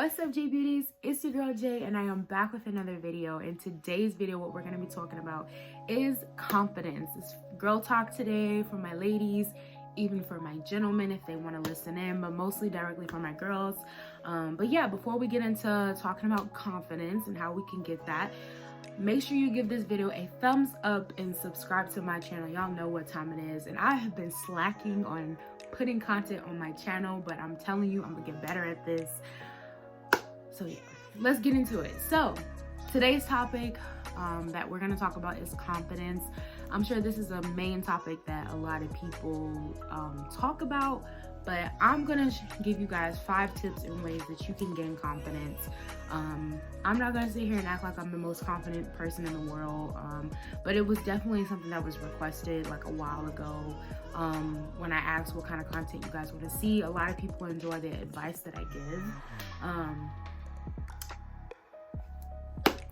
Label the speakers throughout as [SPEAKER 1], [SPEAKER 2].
[SPEAKER 1] What's up, J Beauties? It's your girl Jay, and I am back with another video. In today's video, what we're going to be talking about is confidence. It's girl talk today for my ladies, even for my gentlemen if they want to listen in, but mostly directly for my girls. But yeah, before we get into talking about confidence and how we can get that, make sure you give this video a thumbs up and subscribe to my channel. Y'all know what time it is, and I have been slacking on putting content on my channel, but I'm telling you, I'm gonna get better at this. So yeah, let's get into it. So today's topic that we're gonna talk about is confidence. I'm sure this is a main topic that a lot of people talk about, but I'm gonna give you guys 5 tips and ways that you can gain confidence. I'm not gonna sit here and act like I'm the most confident person in the world, but it was definitely something that was requested like a while ago. When I asked what kind of content you guys want to see, a lot of people enjoy the advice that I give.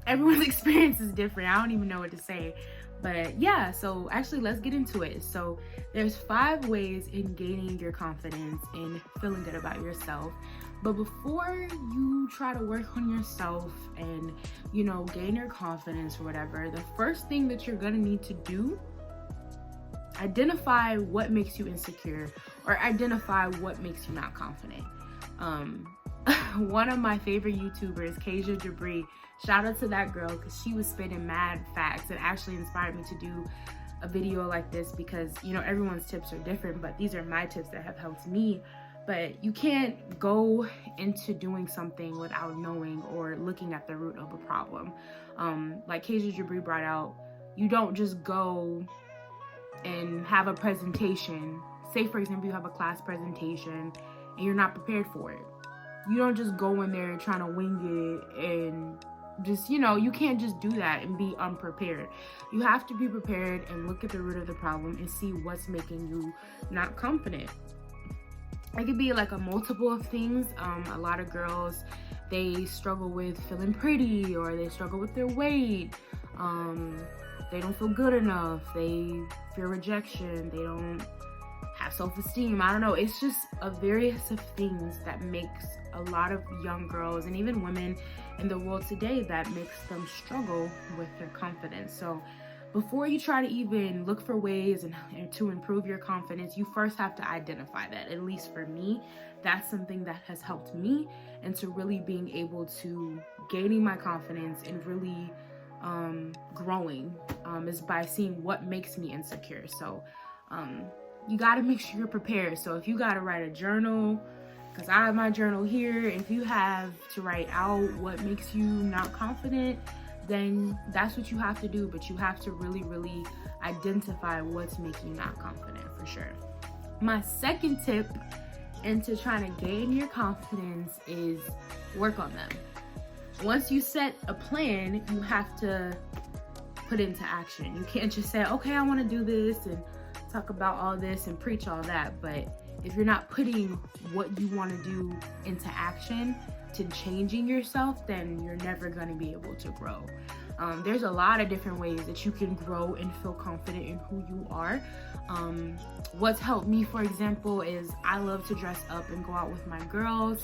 [SPEAKER 1] Everyone's experience is different. I don't even know what to say, but yeah, so actually let's get into it. So there's 5 ways in gaining your confidence and feeling good about yourself. But before you try to work on yourself and, you know, gain your confidence or whatever, the first thing that you're gonna need to do, identify what makes you insecure or identify what makes you not confident. One of my favorite YouTubers, Kasia Jabri, shout out to that girl because she was spitting mad facts and actually inspired me to do a video like this because, you know, everyone's tips are different, but these are my tips that have helped me. But you can't go into doing something without knowing or looking at the root of a problem. Like Kasia Jabri brought out, you don't just go and have a presentation. Say for example, you have a class presentation and you're not prepared for it. You don't just go in there trying to wing it and just, you know, you can't just do that and be unprepared. You have to be prepared and look at the root of the problem and see what's making you not confident. It could be like a multiple of things. A lot of girls, they struggle with feeling pretty, or they struggle with their weight. They don't feel good enough. They fear rejection. They don't have self-esteem. I don't know. It's just a various of things that makes a lot of young girls and even women in the world today, that makes them struggle with their confidence. So before you try to even look for ways and to improve your confidence, you first have to identify that. At least for me, that's something that has helped me into really being able to gaining my confidence and really growing is by seeing what makes me insecure. So you got to make sure you're prepared. So if you got to write a journal, because I have my journal here, if you have to write out what makes you not confident, then that's what you have to do. But you have to really identify what's making you not confident for sure. My second tip into trying to gain your confidence is work on them. Once you set a plan, you have to put into action. You can't just say, okay, I want to do this and talk about all this and preach all that, but if you're not putting what you want to do into action to changing yourself, then you're never going to be able to grow. There's a lot of different ways that you can grow and feel confident in who you are. What's helped me, for example, is I love to dress up and go out with my girls.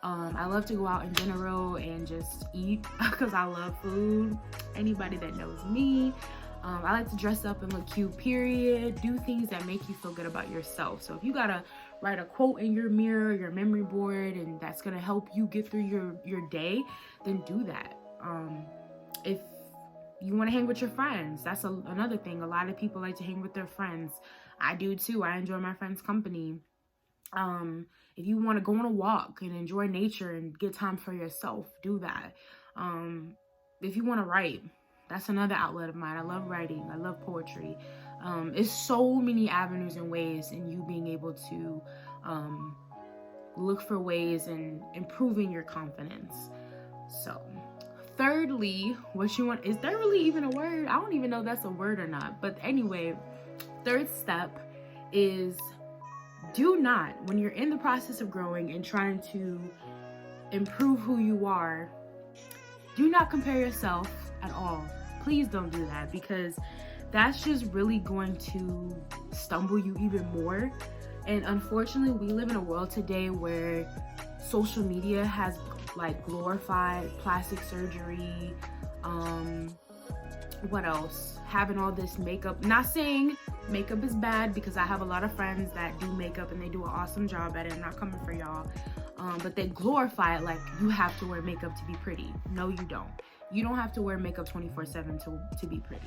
[SPEAKER 1] I love to go out in general and just eat because I love food. Anybody that knows me, I like to dress up and look cute, period. Do things that make you feel good about yourself. So if you gotta write a quote in your mirror, your memory board, and that's gonna help you get through your day, then do that. If you wanna hang with your friends, that's another thing. A lot of people like to hang with their friends. I do too. I enjoy my friends' company. If you wanna go on a walk and enjoy nature and get time for yourself, do that. If you wanna write, that's another outlet of mine. I love writing. I love poetry. It's so many avenues and ways in you being able to look for ways in improving your confidence. So thirdly, what you want, is there really even a word? I don't even know if that's a word or not. But anyway, third step is do not, when you're in the process of growing and trying to improve who you are, do not compare yourself at all. Please don't do that, because that's just really going to stumble you even more. And unfortunately, we live in a world today where social media has like glorified plastic surgery, what else, having all this makeup. Not saying makeup is bad, because I have a lot of friends that do makeup and they do an awesome job at it. I'm not coming for y'all, but they glorify it like you have to wear makeup to be pretty. No, you don't. You don't have to wear makeup 24/7 to be pretty.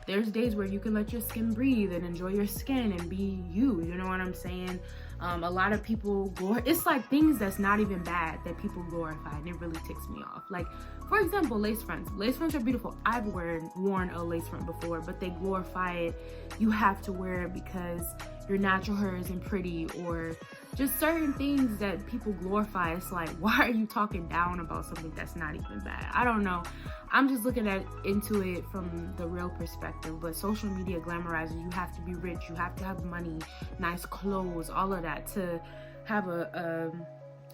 [SPEAKER 1] There's days where you can let your skin breathe and enjoy your skin and be you. You know what I'm saying? A lot of people it's like things that's not even bad that people glorify, and it really ticks me off. Like, for example, lace fronts. Lace fronts are beautiful. I've worn a lace front before, but they glorify it. You have to wear it because your natural hair isn't pretty, or just certain things that people glorify. It's like, why are you talking down about something that's not even bad? I don't know. I'm just looking into it from the real perspective. But social media glamorizes, you have to be rich, you have to have money, nice clothes, all of that to have a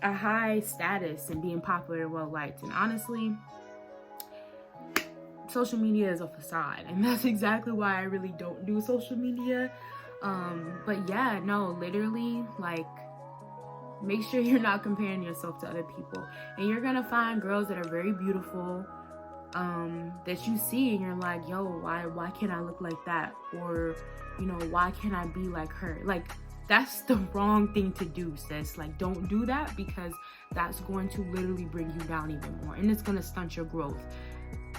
[SPEAKER 1] high status and being popular and well liked. And honestly, social media is a facade, and that's exactly why I really don't do social media. But yeah, no, literally, like, make sure you're not comparing yourself to other people. And you're gonna find girls that are very beautiful, that you see and you're like, yo, why can't I look like that? Or, you know, why can't I be like her? Like, that's the wrong thing to do, sis. Like, don't do that, because that's going to literally bring you down even more, and it's gonna stunt your growth.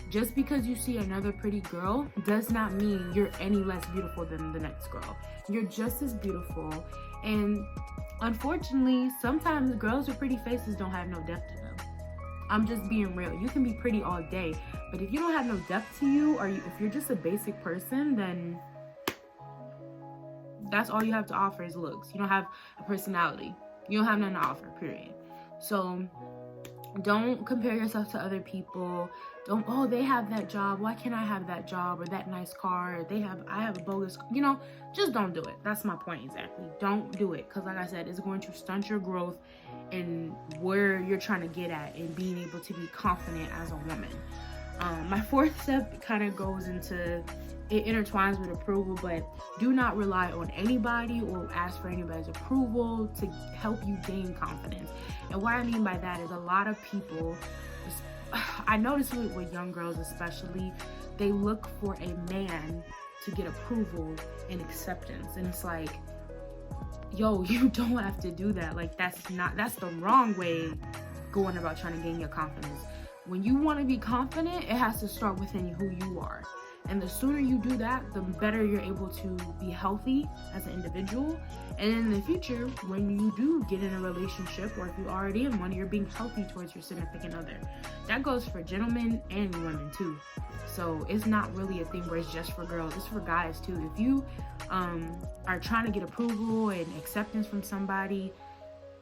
[SPEAKER 1] Just because you see another pretty girl does not mean you're any less beautiful than the next girl. You're just as beautiful. And unfortunately, sometimes girls with pretty faces don't have no depth to them. I'm just being real. You can be pretty all day, but if you don't have no depth to you, or if you're just a basic person, then that's all you have to offer is looks. You don't have a personality. You don't have nothing to offer, period. So don't compare yourself to other people. Don't, oh, they have that job, why can't I have that job, or that nice car, or I have a bogus, you know, just don't do it. That's my point exactly. Don't do it, because like I said, it's going to stunt your growth and where you're trying to get at, and being able to be confident as a woman. My fourth step kind of goes into, it intertwines with approval, but do not rely on anybody or ask for anybody's approval to help you gain confidence. And what I mean by that is, a lot of people, I notice with young girls especially, they look for a man to get approval and acceptance. And it's like, yo, you don't have to do that. Like, that's the wrong way going about trying to gain your confidence. When you want to be confident, it has to start within who you are. And the sooner you do that, the better you're able to be healthy as an individual. And in the future, when you do get in a relationship, or if you're already in one, you're being healthy towards your significant other. That goes for gentlemen and women too. So it's not really a thing where it's just for girls, it's for guys too. If you are trying to get approval and acceptance from somebody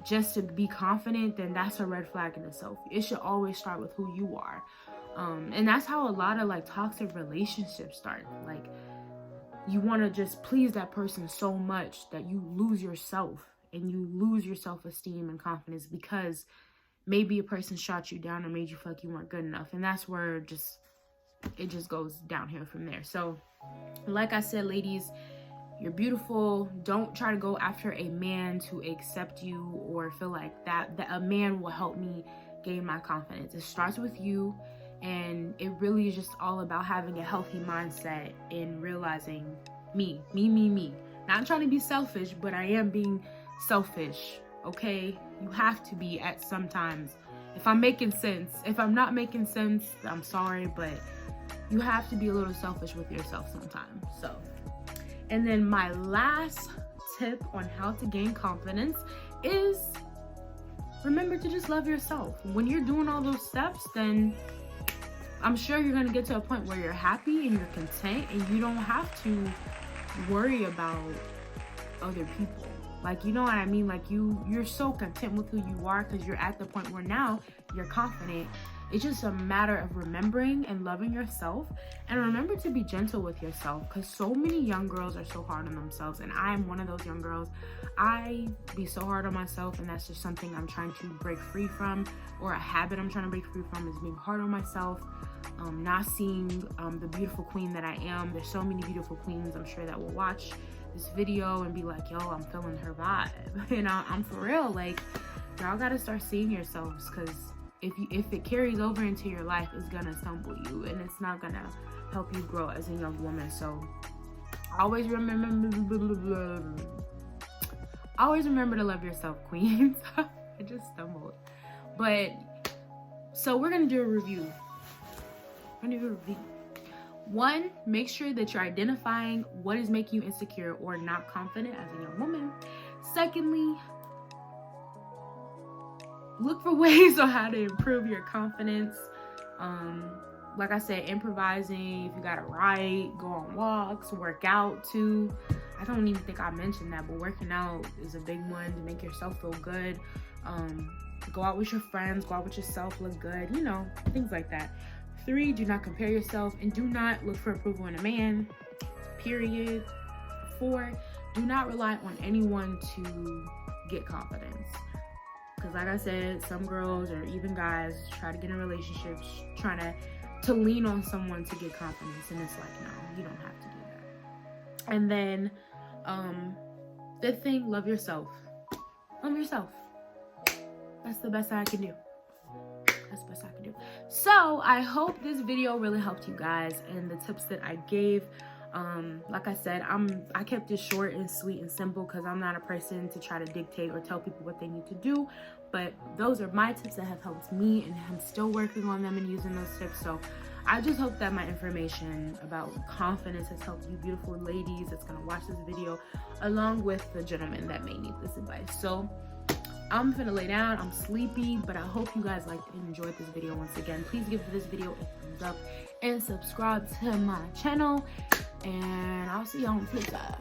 [SPEAKER 1] just to be confident, then that's a red flag in itself. It should always start with who you are. And that's how a lot of like toxic relationships start. Like, you want to just please that person so much that you lose yourself, and you lose your self-esteem and confidence, because maybe a person shot you down or made you feel like you weren't good enough. And that's where it just goes downhill from there. So like I said, ladies, you're beautiful. Don't try to go after a man to accept you, or feel like that a man will help me gain my confidence. It starts with you. And it really is just all about having a healthy mindset and realizing me. Not trying to be selfish, but I am being selfish, okay? You have to be at sometimes. If I'm making sense. If I'm not making sense, I'm sorry, but you have to be a little selfish with yourself sometimes. So, and then my last tip on how to gain confidence is, remember to just love yourself. When you're doing all those steps, then I'm sure you're gonna get to a point where you're happy and you're content, and you don't have to worry about other people. Like, you know what I mean? Like, you're so content with who you are, because you're at the point where now you're confident. It's just a matter of remembering and loving yourself, and remember to be gentle with yourself, because so many young girls are so hard on themselves, and I am one of those young girls. I be so hard on myself, and that's just something I'm trying to break free from, or a habit I'm trying to break free from, is being hard on myself. Not seeing the beautiful queen that I am. There's so many beautiful queens, I'm sure, that will watch this video and be like, yo, I'm feeling her vibe. And I'm for real. Like, y'all gotta start seeing yourselves, because if it carries over into your life, it's gonna stumble you and it's not gonna help you grow as a young woman. So always remember to love yourself, queens. I just stumbled. But so we're gonna do a review. One, make sure that you're identifying what is making you insecure or not confident as a young woman. Secondly, look for ways on how to improve your confidence. Like I said, improvising, if you gotta write, go on walks, work out too. I don't even think I mentioned that, but working out is a big one to make yourself feel good. Go out with your friends, go out with yourself, look good, you know, things like that. 3, do not compare yourself and do not look for approval in a man, period. 4, do not rely on anyone to get confidence. Because like I said, some girls or even guys try to get in relationships trying to lean on someone to get confidence, and it's like, no, you don't have to do that. And then 5th thing, love yourself. Love yourself. That's the best I can do. That's the best I can do. So I hope this video really helped you guys and the tips that I gave. Like I said, I kept it short and sweet and simple because I'm not a person to try to dictate or tell people what they need to do. But those are my tips that have helped me, and I'm still working on them and using those tips. So I just hope that my information about confidence has helped you beautiful ladies that's gonna watch this video, along with the gentlemen that may need this advice. So I'm gonna lay down, I'm sleepy, but I hope you guys liked and enjoyed this video. Once again, please give this video a thumbs up and subscribe to my channel, and I'll see y'all on TikTok.